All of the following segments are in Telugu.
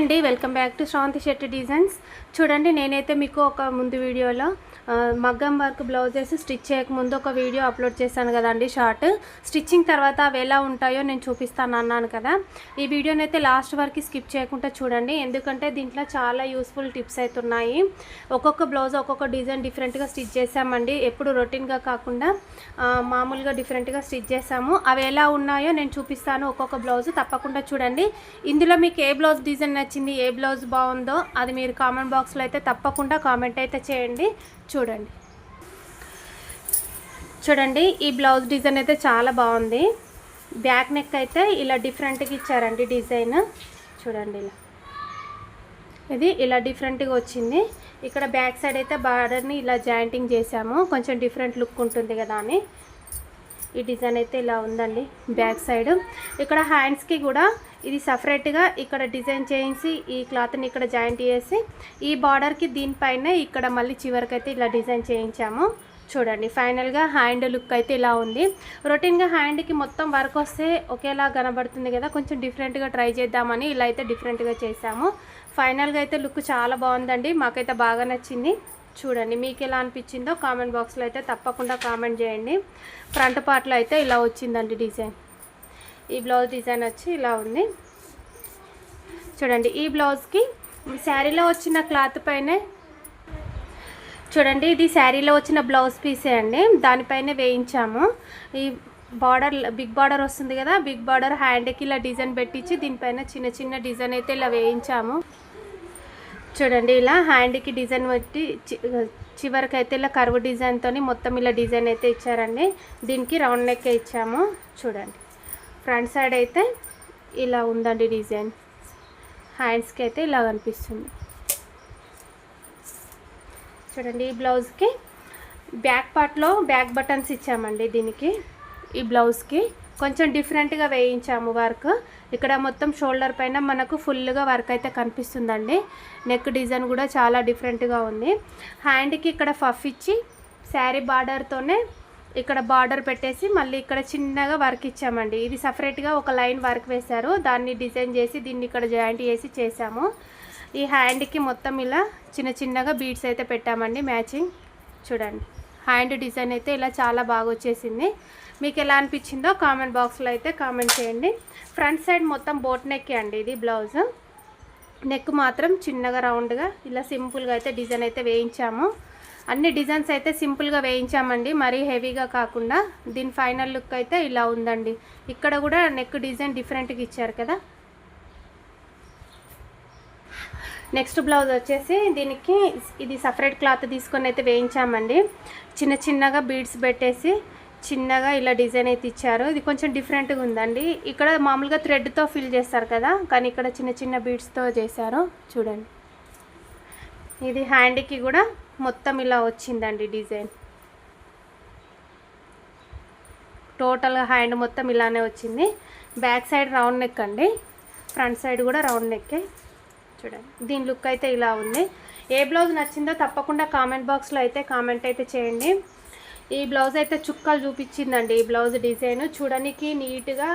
హాయ్ అండి, welcome back to Sravanthi Shetty designs. చూడండి, నేనైతే మీకు ఒక ముందు వీడియోలో మగ్గం వర్క్ బ్లౌజెస్ స్టిచ్ చేయకముందు ఒక వీడియో అప్లోడ్ చేశాను కదండి, షార్ట్. స్టిచ్చింగ్ తర్వాత అవి ఎలా ఉంటాయో నేను చూపిస్తాను అన్నాను కదా. ఈ వీడియోని అయితే లాస్ట్ వరకు స్కిప్ చేయకుండా చూడండి, ఎందుకంటే దీంట్లో చాలా యూస్ఫుల్ టిప్స్ అయితే ఉన్నాయి. ఒక్కొక్క బ్లౌజ్ ఒక్కొక్క డిజైన్ డిఫరెంట్గా స్టిచ్ చేసామండి. ఎప్పుడు రొటీన్గా కాకుండా మామూలుగా డిఫరెంట్గా స్టిచ్ చేసాము. అవి ఎలా ఉన్నాయో నేను చూపిస్తాను ఒక్కొక్క బ్లౌజ్. తప్పకుండా చూడండి. ఇందులో మీకు ఏ బ్లౌజ్ డిజైన్ నచ్చింది, ఏ బ్లౌజ్ బాగుందో అది మీరు కామెంట్ బాక్స్లో అయితే తప్పకుండా కామెంట్ అయితే చేయండి. చూడండి ఈ బ్లౌజ్ డిజైన్ అయితే చాలా బాగుంది. బ్యాక్ నెక్ అయితే ఇలా డిఫరెంట్గా ఇచ్చారండి డిజైన్. చూడండి, ఇది ఇలా డిఫరెంట్గా వచ్చింది. ఇక్కడ బ్యాక్ సైడ్ అయితే బార్డర్ని ఇలా జాయింటింగ్ చేసాము, కొంచెం డిఫరెంట్ లుక్ ఉంటుంది కదా అని. ఈ డిజైన్ అయితే ఇలా ఉందండి బ్యాక్ సైడ్. ఇక్కడ హ్యాండ్స్కి కూడా ఇది సపరేట్గా ఇక్కడ డిజైన్ చేయించి ఈ క్లాత్ని ఇక్కడ జాయింట్ చేసి ఈ బార్డర్కి దీనిపైన ఇక్కడ మళ్ళీ చివరికి అయితే ఇలా డిజైన్ చేయించాము. చూడండి, ఫైనల్గా హ్యాండ్ లుక్ అయితే ఇలా ఉంది. రొటీన్గా హ్యాండ్కి మొత్తం వర్క్ వస్తే ఒకేలా కనబడుతుంది కదా, కొంచెం డిఫరెంట్గా ట్రై చేద్దామని ఇలా అయితే డిఫరెంట్గా చేసాము. ఫైనల్గా అయితే లుక్ చాలా బాగుందండి, మాకైతే బాగా నచ్చింది. చూడండి, మీకు ఎలా అనిపించిందో కామెంట్ బాక్స్లో అయితే తప్పకుండా కామెంట్ చేయండి. ఫ్రంట్ పార్ట్లో అయితే ఇలా వచ్చిందండి డిజైన్. ఈ బ్లౌజ్ డిజైన్ వచ్చి ఇలా ఉంది. చూడండి, ఈ బ్లౌజ్కి శారీలో వచ్చిన క్లాత్ పైనే చూడండి, ఇది శారీలో వచ్చిన బ్లౌజ్ పీసే అండి, దానిపైనే వేయించాము. ఈ బార్డర్ బిగ్ బార్డర్ వస్తుంది కదా, బిగ్ బార్డర్ హ్యాండ్కి ఇలా డిజైన్ పెట్టించి దీనిపైన చిన్న చిన్న డిజైన్ అయితే ఇలా వేయించాము. చూడండి, ఇలా హ్యాండ్కి డిజైన్ పెట్టి చివరికి అయితే ఇలా కర్వ్ డిజైన్తో మొత్తం ఇలా డిజైన్ అయితే ఇచ్చారండి. దీనికి రౌండ్ నెక్ ఇచ్చాము. చూడండి, ఫ్రంట్ సైడ్ అయితే ఇలా ఉందండి డిజైన్. హ్యాండ్స్కి అయితే ఇలా కనిపిస్తుంది. చూడండి, ఈ బ్లౌజ్కి బ్యాక్ పార్ట్లో బ్యాక్ బటన్స్ ఇచ్చామండి. దీనికి ఈ బ్లౌజ్కి కొంచెం డిఫరెంట్గా వేయించాము వర్క్. ఇక్కడ మొత్తం షోల్డర్ పైన మనకు ఫుల్గా వర్క్ అయితే కనిపిస్తుందండి. నెక్ డిజైన్ కూడా చాలా డిఫరెంట్గా ఉంది. హ్యాండ్కి ఇక్కడ ఫఫ్ ఇచ్చి శారీ బార్డర్తోనే ఇక్కడ బార్డర్ పెట్టేసి మళ్ళీ ఇక్కడ చిన్నగా వర్క్ ఇచ్చామండి. ఇది సపరేట్గా ఒక లైన్ వర్క్ వేశారు, దాన్ని డిజైన్ చేసి దీన్ని ఇక్కడ జాయింట్ చేసి చేసాము. ఈ హ్యాండ్కి మొత్తం ఇలా చిన్న చిన్నగా బీడ్స్ అయితే పెట్టామండి మ్యాచింగ్. చూడండి, హ్యాండ్ డిజైన్ అయితే ఇలా చాలా బాగా వచ్చేసింది. మీకు ఎలా అనిపించిందో కామెంట్ బాక్స్లో అయితే కామెంట్ చేయండి. ఫ్రంట్ సైడ్ మొత్తం బోట్ నెక్ అండి ఇది బ్లౌజ్. నెక్ మాత్రం చిన్నగా రౌండ్గా ఇలా సింపుల్గా అయితే డిజైన్ అయితే వేయించాము. అన్ని డిజైన్స్ అయితే సింపుల్గా వేయించామండి, మరీ హెవీగా కాకుండా. దీని ఫైనల్ లుక్ అయితే ఇలా ఉందండి. ఇక్కడ కూడా నెక్ డిజైన్ డిఫరెంట్గా ఇచ్చారు కదా. నెక్స్ట్ బ్లౌజ్ వచ్చేసి దీనికి ఇది సపరేట్ క్లాత్ తీసుకొని అయితే వేయించామండి. చిన్న చిన్నగా బీడ్స్ పెట్టేసి చిన్నగా ఇలా డిజైన్ అయితే ఇచ్చారు. ఇది కొంచెం డిఫరెంట్గా ఉందండి. ఇక్కడ మామూలుగా థ్రెడ్తో ఫిల్ చేస్తారు కదా, కానీ ఇక్కడ చిన్న చిన్న బీడ్స్తో చేశారు. చూడండి, ఇది హ్యాండ్కి కూడా మొత్తం ఇలా వచ్చిందండి డిజైన్. టోటల్గా హ్యాండ్ మొత్తం ఇలానే వచ్చింది. బ్యాక్ సైడ్ రౌండ్ నెక్ అండి, ఫ్రంట్ సైడ్ కూడా రౌండ్ నెక్కే. చూడండి, దీని లుక్ అయితే ఇలా ఉంది. ఏ బ్లౌజ్ నచ్చిందో తప్పకుండా కామెంట్ బాక్స్లో అయితే కామెంట్ అయితే చేయండి. ఈ బ్లౌజ్ అయితే చుక్కలు చూపించిందండి. ఈ బ్లౌజ్ డిజైన్ చూడడానికి నీట్గా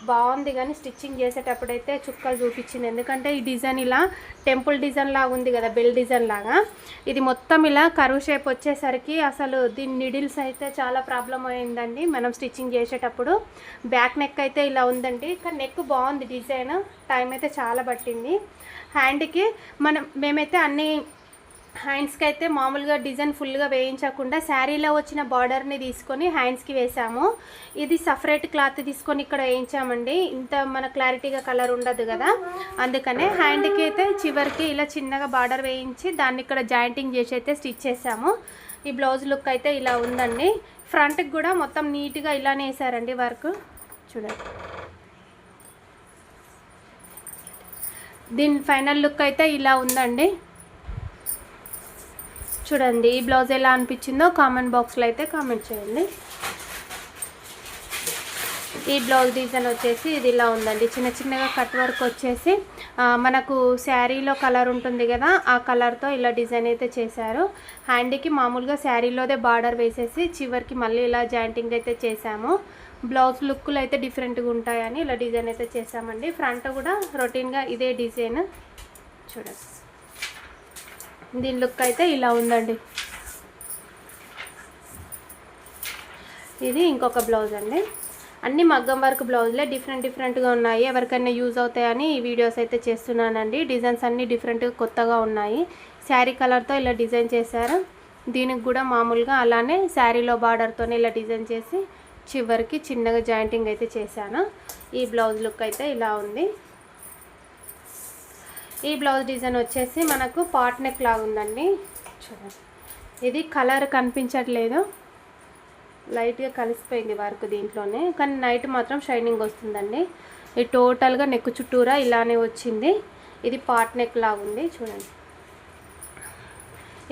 బాగుంది, కానీ స్టిచ్చింగ్ చేసేటప్పుడు అయితే చుక్కలు చూపించింది. ఎందుకంటే ఈ డిజైన్ ఇలా టెంపుల్ డిజైన్ లాగా ఉంది కదా, బెల్ డిజైన్ లాగా. ఇది మొత్తం ఇలా కర్వ్ షేప్ వచ్చేసరికి అసలు దీని నిడిల్స్ అయితే చాలా ప్రాబ్లం అయిందండి మనం స్టిచ్చింగ్ చేసేటప్పుడు. బ్యాక్ నెక్ అయితే ఇలా ఉందండి, కానీ నెక్ బాగుంది డిజైన్. టైం అయితే చాలా పట్టింది. హ్యాండ్కి మేమైతే అన్ని హ్యాండ్స్కి అయితే మామూలుగా డిజైన్ ఫుల్గా వేయించకుండా శారీలో వచ్చిన బార్డర్ని తీసుకొని హ్యాండ్స్కి వేసాము. ఇది సపరేట్ క్లాత్ తీసుకొని ఇక్కడ వేయించామండి. ఇంత మన క్లారిటీగా కలర్ ఉండదు కదా, అందుకనే హ్యాండ్కి అయితే చివరికి ఇలా చిన్నగా బార్డర్ వేయించి దాన్ని ఇక్కడ జాయింటింగ్ చేసి అయితే స్టిచ్ చేసాము. ఈ బ్లౌజ్ లుక్ అయితే ఇలా ఉందండి. ఫ్రంట్కి కూడా మొత్తం నీట్గా ఇలానే వేసారండి వర్క్. చూడండి, దీని ఫైనల్ లుక్ అయితే ఇలా ఉందండి. చూడండి, ఈ బ్లౌజ్ ఎలా అనిపించిందో కామెంట్ బాక్స్లో అయితే కామెంట్ చేయండి. ఈ బ్లౌజ్ డిజైన్ వచ్చేసి ఇది ఇలా ఉందండి. చిన్న చిన్నగా కట్ వర్క్ వచ్చేసి మనకు శారీలో కలర్ ఉంటుంది కదా, ఆ కలర్తో ఇలా డిజైన్ అయితే చేశారు. హ్యాండ్కి మామూలుగా శారీలోదే బార్డర్ వేసేసి చివరికి మళ్ళీ ఇలా జాయింటింగ్ అయితే చేసాము. బ్లౌజ్ లుక్లు అయితే డిఫరెంట్గా ఉంటాయని ఇలా డిజైన్ అయితే చేసామండి. ఫ్రంట్ కూడా రొటీన్గా ఇదే డిజైన్. చూడండి, దీని లుక్ అయితే ఇలా ఉందండి. ఇది ఇంకొక బ్లౌజ్ అండి. అన్ని మగ్గం వర్క్ బ్లౌజ్లే డిఫరెంట్గా ఉన్నాయి. ఎవరికైనా యూజ్ అవుతాయని ఈ వీడియోస్ అయితే చేస్తున్నానండి. డిజైన్స్ అన్నీ డిఫరెంట్గా కొత్తగా ఉన్నాయి. శారీ కలర్తో ఇలా డిజైన్ చేశారు. దీనికి కూడా మామూలుగా అలానే శారీలో బార్డర్తోనే ఇలా డిజైన్ చేసి చివరికి చిన్నగా జాయింటింగ్ అయితే చేశాను. ఈ బ్లౌజ్ లుక్ అయితే ఇలా ఉంది. ఈ బ్లౌజ్ డిజైన్ వచ్చేసి మనకు పాట్ నెక్ లాగా ఉందండి. చూడండి, ఇది కలర్ కనిపించట్లేదు, లైట్గా కలిసిపోయింది వర్క్ దీంట్లోనే, కానీ నైట్ మాత్రం షైనింగ్ వస్తుందండి. ఇది టోటల్గా నెక్ చుట్టూరా ఇలానే వచ్చింది. ఇది పాట్ నెక్ లాగా ఉంది. చూడండి,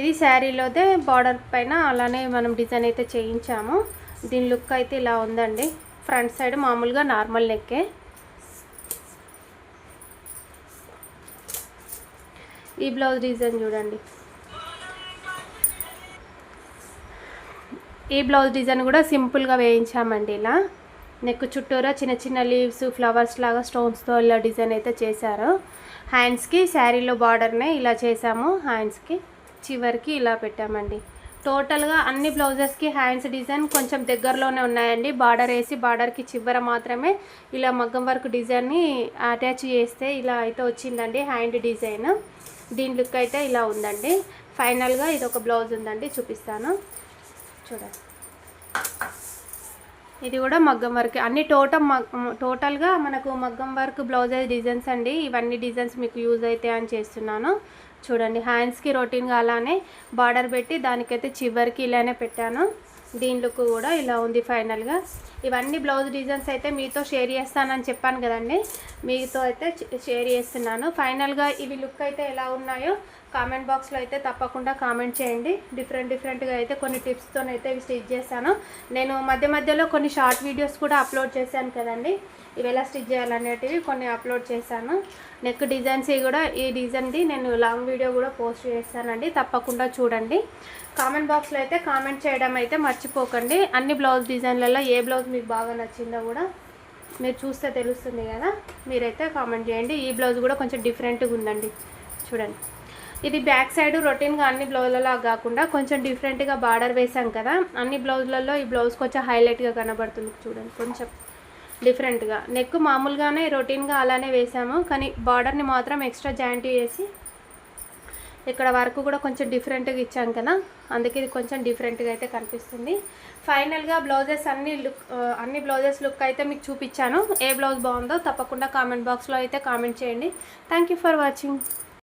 ఇది శారీలోదే బార్డర్ పైన అలానే మనం డిజైన్ అయితే చేయించాము. దీని లుక్ అయితే ఇలా ఉందండి. ఫ్రంట్ సైడ్ మామూలుగా నార్మల్ నెక్కే. ఈ బ్లౌజ్ డిజైన్ చూడండి, ఈ బ్లౌజ్ డిజైన్ కూడా సింపుల్గా వేయించామండి. ఇలా నెక్ చుట్టూరా చిన్న చిన్న లీవ్స్ ఫ్లవర్స్ లాగా స్టోన్స్తో ఇలా డిజైన్ అయితే చేశారు. హ్యాండ్స్కి శారీలో బార్డర్నే ఇలా చేసాము. హ్యాండ్స్కి చివరికి ఇలా పెట్టామండి. టోటల్గా అన్ని బ్లౌజెస్కి హ్యాండ్స్ డిజైన్ కొంచెం దగ్గరలోనే ఉన్నాయండి. బార్డర్ వేసి బార్డర్కి చివర మాత్రమే ఇలా మగ్గం వర్క్ డిజైన్ని అటాచ్ చేస్తే ఇలా అయితే వచ్చిందండి హ్యాండ్ డిజైన్. దీని లుక్ అయితే ఇలా ఉందండి. ఫైనల్గా ఇది ఒక బ్లౌజ్ ఉందండి, చూపిస్తాను చూడండి. ఇది కూడా మగ్గం వర్క్, అన్ని టోటల్గా మనకు మగ్గం వర్క్ బ్లౌజెస్ డిజైన్స్ అండి. ఇవన్నీ డిజైన్స్ మీకు యూజ్ అవుతాయి అని చేస్తున్నాను. చూడండి, హ్యాండ్స్కి రొటీన్గా అలానే బార్డర్ పెట్టి దానికైతే చివరికి ఇలానే పెట్టాను. దీని లుక్ కూడా ఇలా ఉంది ఫైనల్గా. ఇవన్నీ బ్లౌజ్ డిజైన్స్ అయితే మీతో షేర్ చేస్తానని చెప్పాను కదండి, మీతో అయితే షేర్ చేస్తున్నాను. ఫైనల్గా ఇవి లుక్ అయితే ఎలా ఉన్నాయో కామెంట్ బాక్స్లో అయితే తప్పకుండా కామెంట్ చేయండి. డిఫరెంట్గా అయితే కొన్ని టిప్స్తోనైతే ఇవి స్టిచ్ చేశాను. నేను మధ్యలో కొన్ని షార్ట్ వీడియోస్ కూడా అప్లోడ్ చేశాను కదండి, ఇవి ఎలా స్టిచ్ చేయాలనేటివి కొన్ని అప్లోడ్ చేశాను. నెక్ డిజైన్స్ కూడా ఈ డిజైన్ది నేను లాంగ్ వీడియో కూడా పోస్ట్ చేస్తానండి, తప్పకుండా చూడండి. కామెంట్ బాక్స్లో అయితే కామెంట్ చేయడం అయితే మర్చిపోకండి. అన్ని బ్లౌజ్ డిజైన్లలో ఏ బ్లౌజ్ మీకు బాగా నచ్చిందో కూడా మీరు చూస్తే తెలుస్తుంది కదా, మీరైతే కామెంట్ చేయండి. ఈ బ్లౌజ్ కూడా కొంచెం డిఫరెంట్గా ఉందండి. చూడండి, ఇది బ్యాక్ సైడ్ రొటీన్గా అన్ని బ్లౌజ్లలో కాకుండా కొంచెం డిఫరెంట్గా బార్డర్ వేసాం కదా, అన్ని బ్లౌజ్లలో ఈ బ్లౌజ్ కొంచెం హైలైట్గా కనబడుతుంది. చూడండి, కొంచెం డిఫరెంట్గా. నెక్ మామూలుగానే రొటీన్గా అలానే వేసాము, కానీ బార్డర్ని మాత్రం ఎక్స్ట్రా జాయింట్ చేసి ఇక్కడ వరకు కూడా కొంచెం డిఫరెంట్గా ఇచ్చాం కదా, అందుకే ఇది కొంచెం డిఫరెంట్గా అయితే కనిపిస్తుంది. ఫైనల్గా బ్లౌజెస్ అన్ని బ్లౌజెస్ లుక్ అయితే మీకు చూపించాను. ఏ బ్లౌజ్ బాగుందో తప్పకుండా కామెంట్ బాక్స్లో అయితే కామెంట్ చేయండి. Thank you for watching.